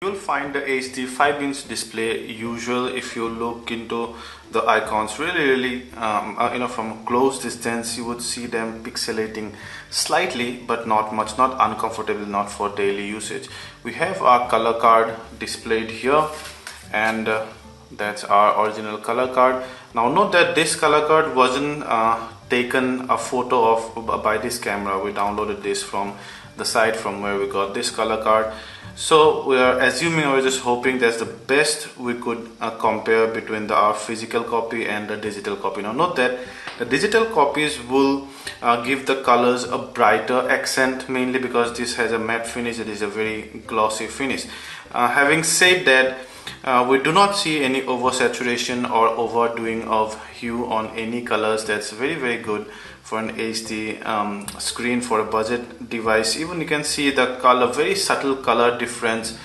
You will find the HD 5-inch display usual if you look into the icons really from a close distance. You would see them pixelating slightly, but not much, not uncomfortable, not for daily usage. We have our color card displayed here, and that's our original color card. Now note that this color card wasn't taken a photo of by this camera. We downloaded this from the site from where we got this color card. So we are assuming, or just hoping, that's the best we could compare between our physical copy and the digital copy. Now note that the digital copies will give the colors a brighter accent, mainly because this has a matte finish. It is a very glossy finish. Having said that, we do not see any oversaturation or overdoing of hue on any colors. That's very good for an HD screen for a budget device. Even you can see the color, very subtle color difference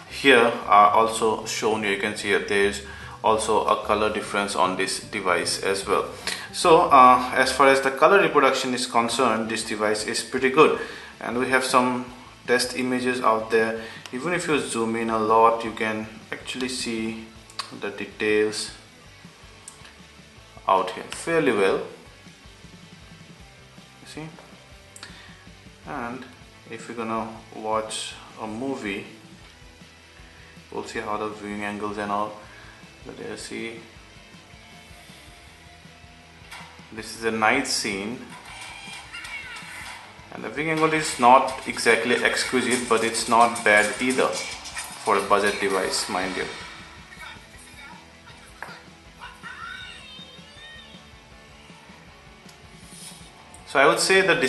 here are also shown here. You can see that there is also a color difference on this device as well. So as far as the color reproduction is concerned, this device is pretty good, and we have some test images out there. Even if you zoom in a lot, you can actually see the details out here fairly well. See? And if you're gonna watch a movie, we'll see how the viewing angles and all. But there, see, this is a night scene, and the viewing angle is not exactly exquisite, but it's not bad either for a budget device, mind you. So I would say that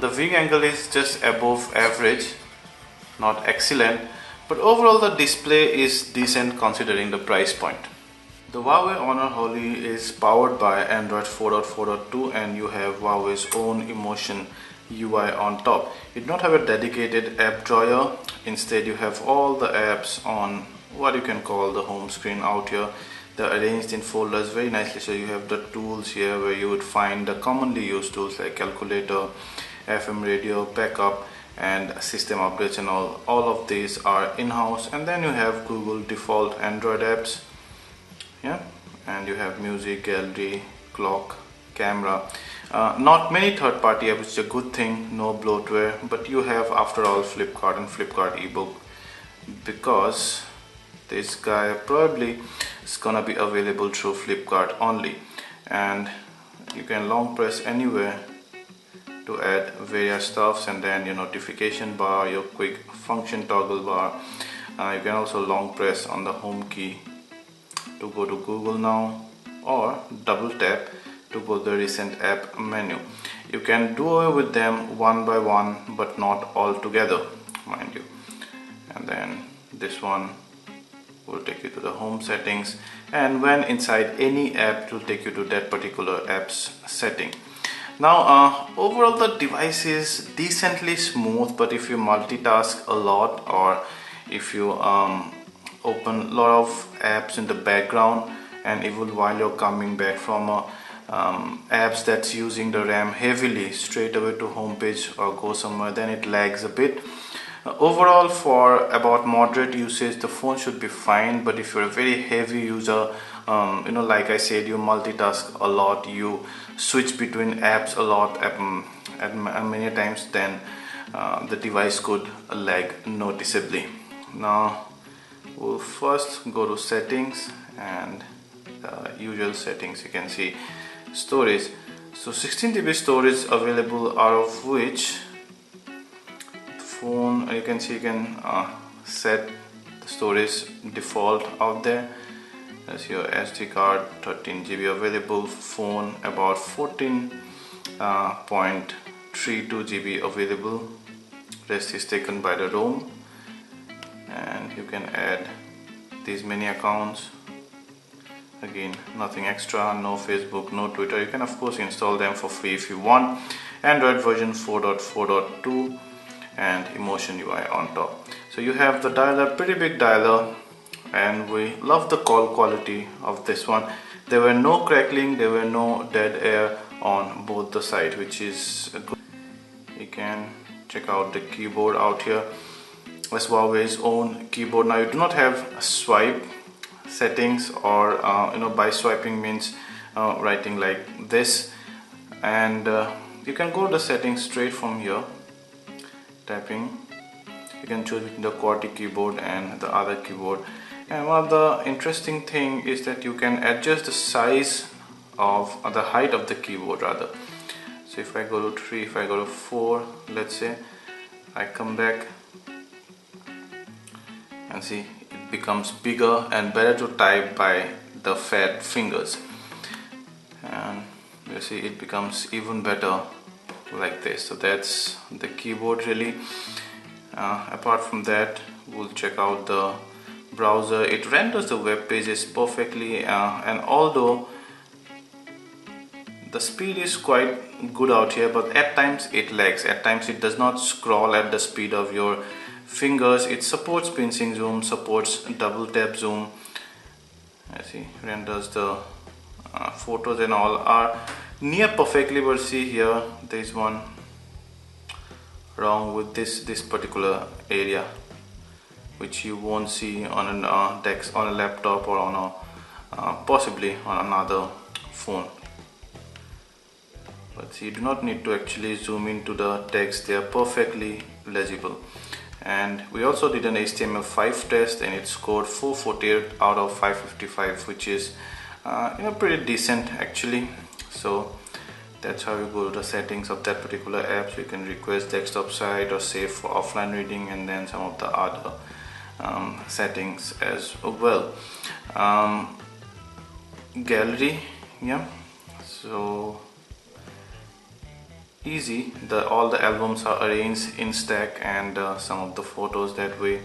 the viewing angle is just above average, not excellent, but overall the display is decent considering the price point. The Huawei Honor Holly is powered by Android 4.4.2, and you have Huawei's own Emotion UI on top. You do not have a dedicated app drawer. Instead, you have all the apps on what you can call the home screen out here. They're arranged in folders very nicely. So you have the tools here where you would find the commonly used tools like calculator, FM radio, backup, and system updates, and all of these are in-house. And then you have Google default Android apps, yeah, and you have music, gallery, clock, camera. Not many third-party apps, which is a good thing, no bloatware, but you have, after all, Flipkart and Flipkart ebook, because this guy probably is gonna be available through Flipkart only, and you can long press anywhere to add various stuffs, and then your notification bar, your quick function toggle bar. You can also long press on the home key to go to Google Now, or double tap to go to the recent app menu. You can do away with them one by one, but not all together, mind you. And then this one will take you to the home settings, and when inside any app, it will take you to that particular app's setting. Now overall the device is decently smooth, but if you multitask a lot, or if you open a lot of apps in the background, and even while you're coming back from apps that's using the RAM heavily straight away to home page or go somewhere, then it lags a bit. Overall, for about moderate usage, the phone should be fine. But if you're a very heavy user, like I said, you multitask a lot, you switch between apps a lot at many times, then the device could lag noticeably. Now we'll first go to settings, and usual settings. You can see storage. So 16 GB storage available, out of which phone, you can see, you can set the storage default out there. That's your SD card, 13 GB available. Phone about 14.32 GB available. Rest is taken by the ROM, and you can add these many accounts. Again, nothing extra, no Facebook, no Twitter. You can of course install them for free if you want. Android version 4.4.2 and Emotion UI on top. So you have the dialer, pretty big dialer, and we love the call quality of this one. There were no crackling, there were no dead air on both the sides, which is good. You can check out the keyboard out here. as Huawei's own keyboard. Now you do not have swipe settings, or by swiping means writing like this, and you can go to the settings straight from here, tapping. You can choose between the QWERTY keyboard and the other keyboard. And one of the interesting thing is that you can adjust the size of the height of the keyboard rather. So if I go to 3, if I go to 4, let's say, I come back and see it becomes bigger and better to type by the fat fingers, and you see it becomes even better like this. So that's the keyboard really. Apart from that, we'll check out the browser. It renders the web pages perfectly, and although the speed is quite good out here, but at times it lags. At times it does not scroll at the speed of your fingers. It supports pinching zoom, supports double tap zoom. I see renders the photos and all are near perfectly, but see here there is one wrong with this particular area, which you won't see on a on a laptop or on a possibly on another phone. But see, you do not need to actually zoom into the text, they are perfectly legible. And we also did an HTML5 test, and it scored 448 out of 555, which is pretty decent actually. So that's how you go to the settings of that particular app. So you can request desktop site or save for offline reading, and then some of the other settings as well. Gallery, yeah, so easy. All the albums are arranged in stack, and some of the photos that we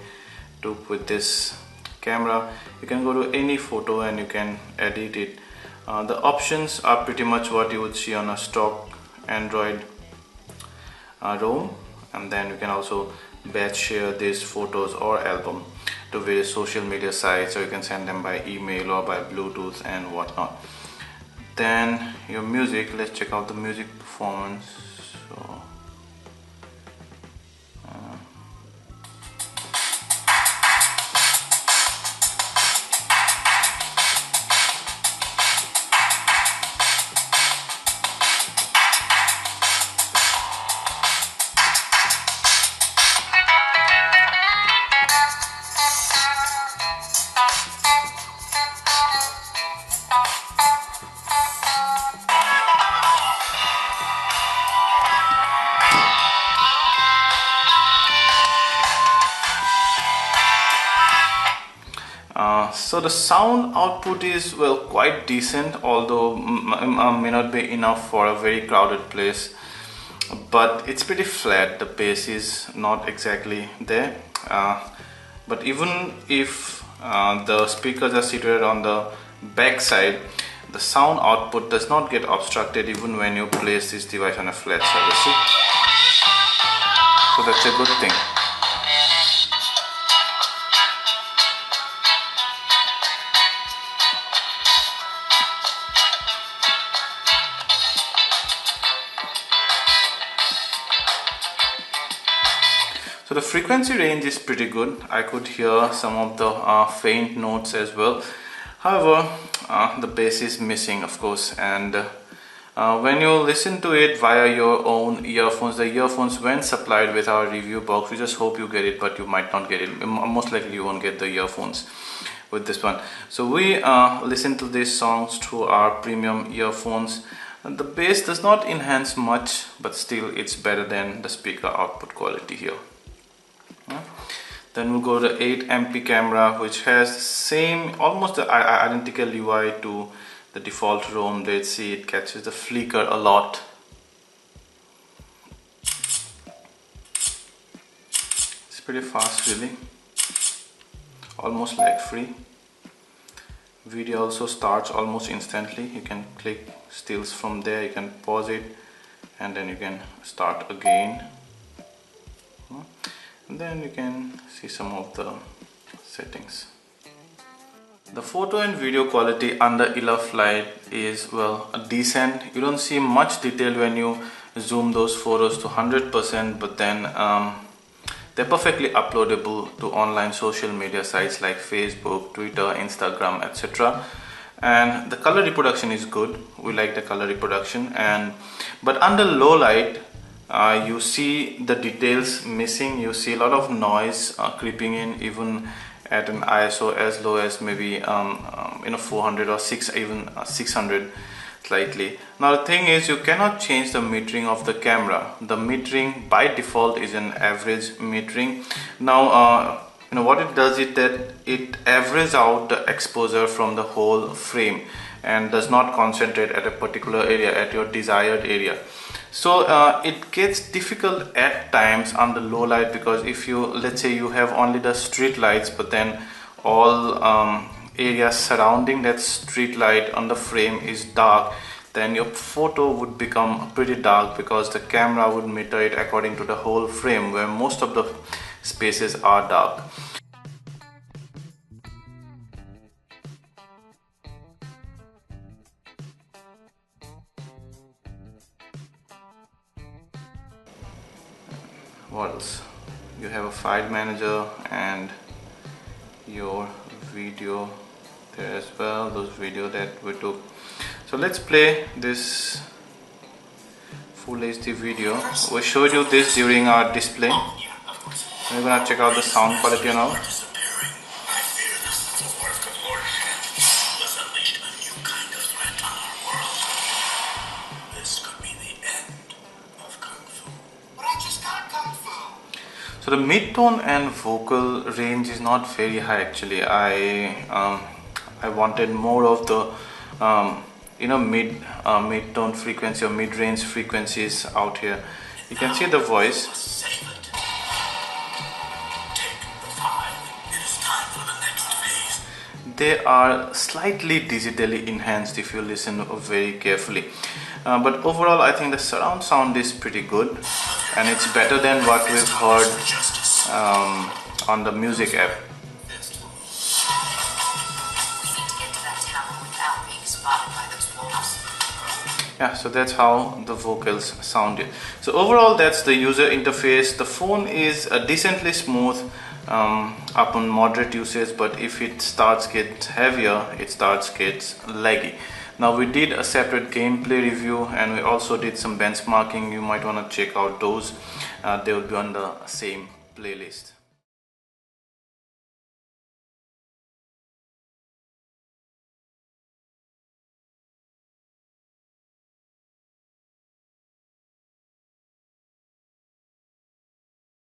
took with this camera, you can go to any photo and you can edit it. The options are pretty much what you would see on a stock Android ROM, and then you can also batch share these photos or album to various social media sites, or you can send them by email or by Bluetooth and whatnot. Then your music, let's check out the music performance. So so the sound output is quite decent, although may not be enough for a very crowded place, but it's pretty flat. The bass is not exactly there, but even if the speakers are situated on the back side, the sound output does not get obstructed even when you place this device on a flat surface. See? So that's a good thing. So the frequency range is pretty good. I could hear some of the faint notes as well. However, the bass is missing, of course, and when you listen to it via your own earphones, the earphones when supplied with our review box, we just hope you get it, but you might not get it. Most likely you won't get the earphones with this one. So we listen to these songs through our premium earphones. And the bass does not enhance much, but still it's better than the speaker output quality here. Then we'll go to the 8 MP camera, which has the same, almost the identical UI to the default ROM. Let's see, it catches the flicker a lot. It's pretty fast really, almost lag free. Video also starts almost instantly. You can click stills from there, you can pause it, and then you can start again. And then you can see some of the settings. The photo and video quality under ELF Lite is decent. You don't see much detail when you zoom those photos to 100%, but then they're perfectly uploadable to online social media sites like Facebook, Twitter, Instagram, etc. And the color reproduction is good. We like the color reproduction. But under low light, you see the details missing. You see a lot of noise creeping in, even at an ISO as low as maybe 400 or 600 slightly. Now the thing is, you cannot change the metering of the camera. The metering by default is an average metering. Now what it does is that it averages out the exposure from the whole frame and does not concentrate at a particular area, at your desired area. So it gets difficult at times on the low light, because if you, let's say you have only the street lights, but then all areas surrounding that street light on the frame is dark, then your photo would become pretty dark, because the camera would meter it according to the whole frame, where most of the spaces are dark. What else? You have a file manager and your video there as well, those video that we took. So let's play this full HD video. We showed you this during our display. We're gonna check out the sound quality now. So the mid-tone and vocal range is not very high actually. I wanted more of the mid-tone frequency or mid-range frequencies out here. You can see the voice. They are slightly digitally enhanced if you listen very carefully. But overall, I think the surround sound is pretty good, and it's better than what we've heard on the music app. Yeah, so that's how the vocals sounded. So overall, that's the user interface. The phone is decently smooth upon moderate usage, but if it starts get heavier, it starts gets laggy. Now we did a separate gameplay review, and we also did some benchmarking. You might want to check out those. They will be on the same playlist.